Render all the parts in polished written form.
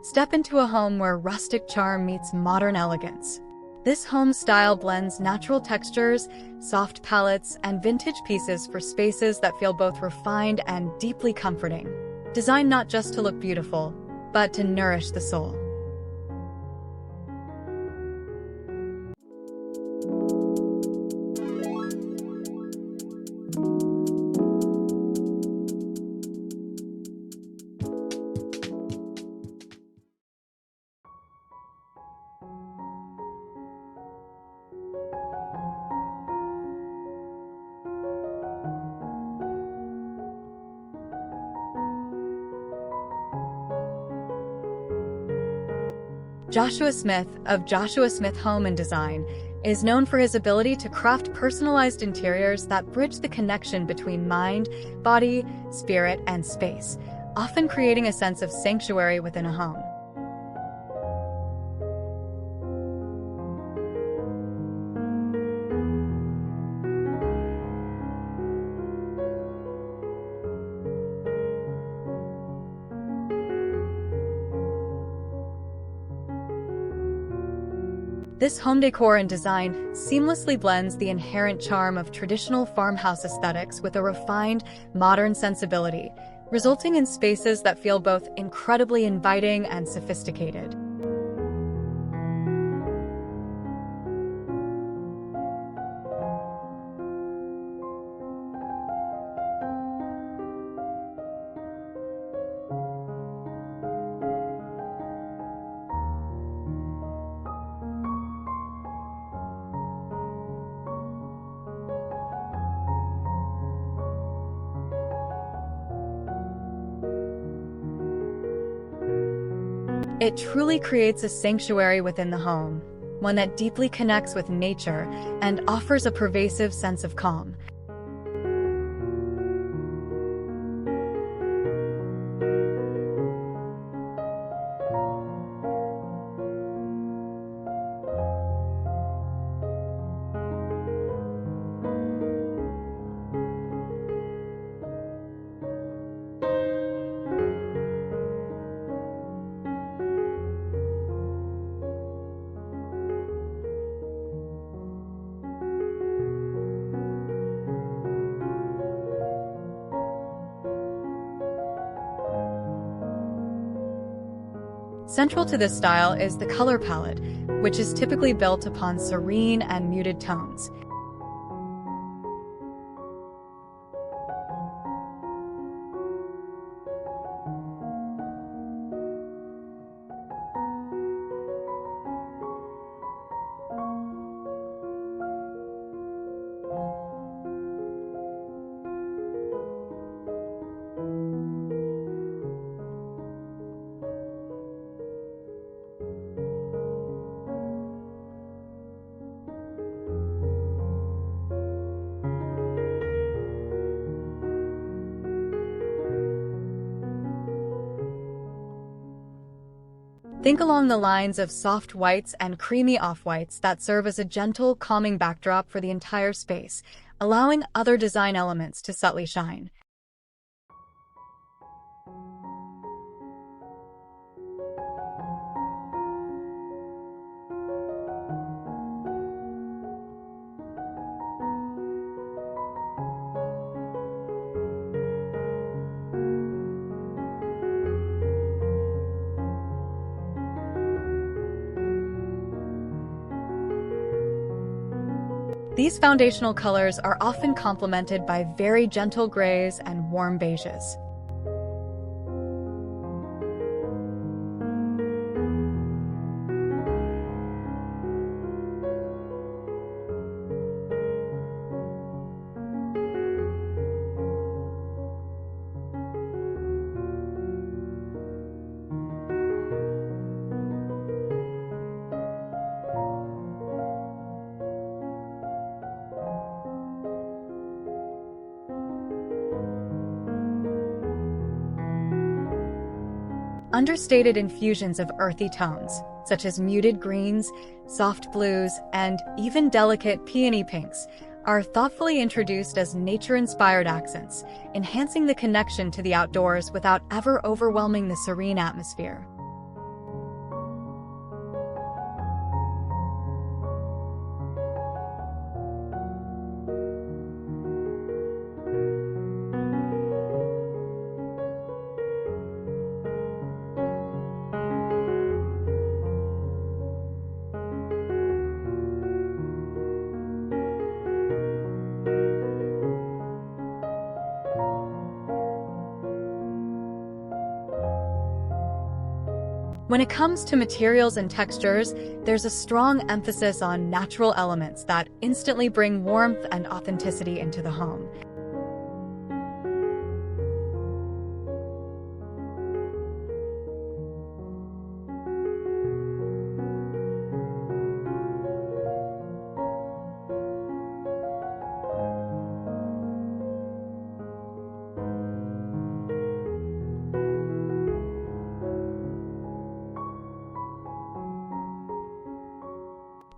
Step into a home where rustic charm meets modern elegance. This home style blends natural textures, soft palettes, and vintage pieces for spaces that feel both refined and deeply comforting. Designed not just to look beautiful, but to nourish the soul. Joshua Smith of Joshua Smith Home and Design is known for his ability to craft personalized interiors that bridge the connection between mind, body, spirit, and space, often creating a sense of sanctuary within a home. This home decor and design seamlessly blends the inherent charm of traditional farmhouse aesthetics with a refined, modern sensibility, resulting in spaces that feel both incredibly inviting and sophisticated. It truly creates a sanctuary within the home, one that deeply connects with nature and offers a pervasive sense of calm. Central to this style is the color palette, which is typically built upon serene and muted tones. Think along the lines of soft whites and creamy off-whites that serve as a gentle, calming backdrop for the entire space, allowing other design elements to subtly shine. These foundational colors are often complemented by very gentle grays and warm beiges. Understated infusions of earthy tones, such as muted greens, soft blues, and even delicate peony pinks, are thoughtfully introduced as nature-inspired accents, enhancing the connection to the outdoors without ever overwhelming the serene atmosphere. When it comes to materials and textures, there's a strong emphasis on natural elements that instantly bring warmth and authenticity into the home.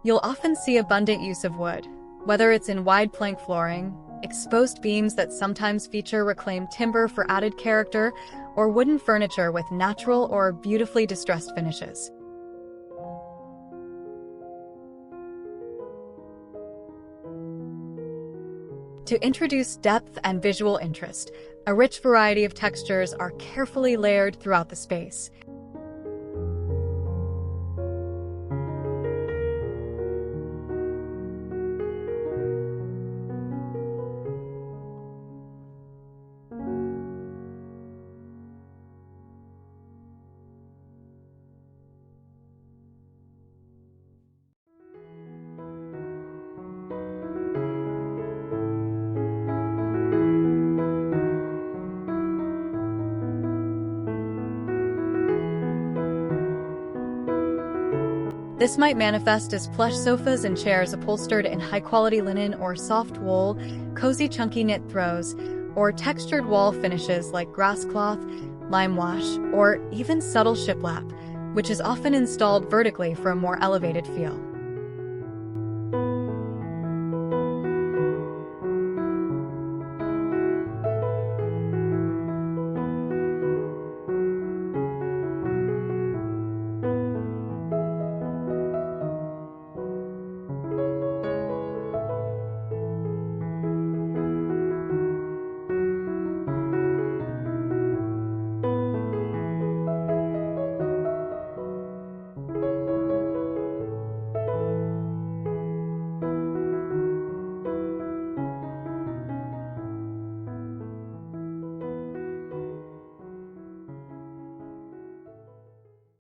You'll often see abundant use of wood, whether it's in wide plank flooring, exposed beams that sometimes feature reclaimed timber for added character, or wooden furniture with natural or beautifully distressed finishes. To introduce depth and visual interest, a rich variety of textures are carefully layered throughout the space. This might manifest as plush sofas and chairs upholstered in high-quality linen or soft wool, cozy chunky knit throws, or textured wall finishes like grass cloth, lime wash, or even subtle shiplap, which is often installed vertically for a more elevated feel.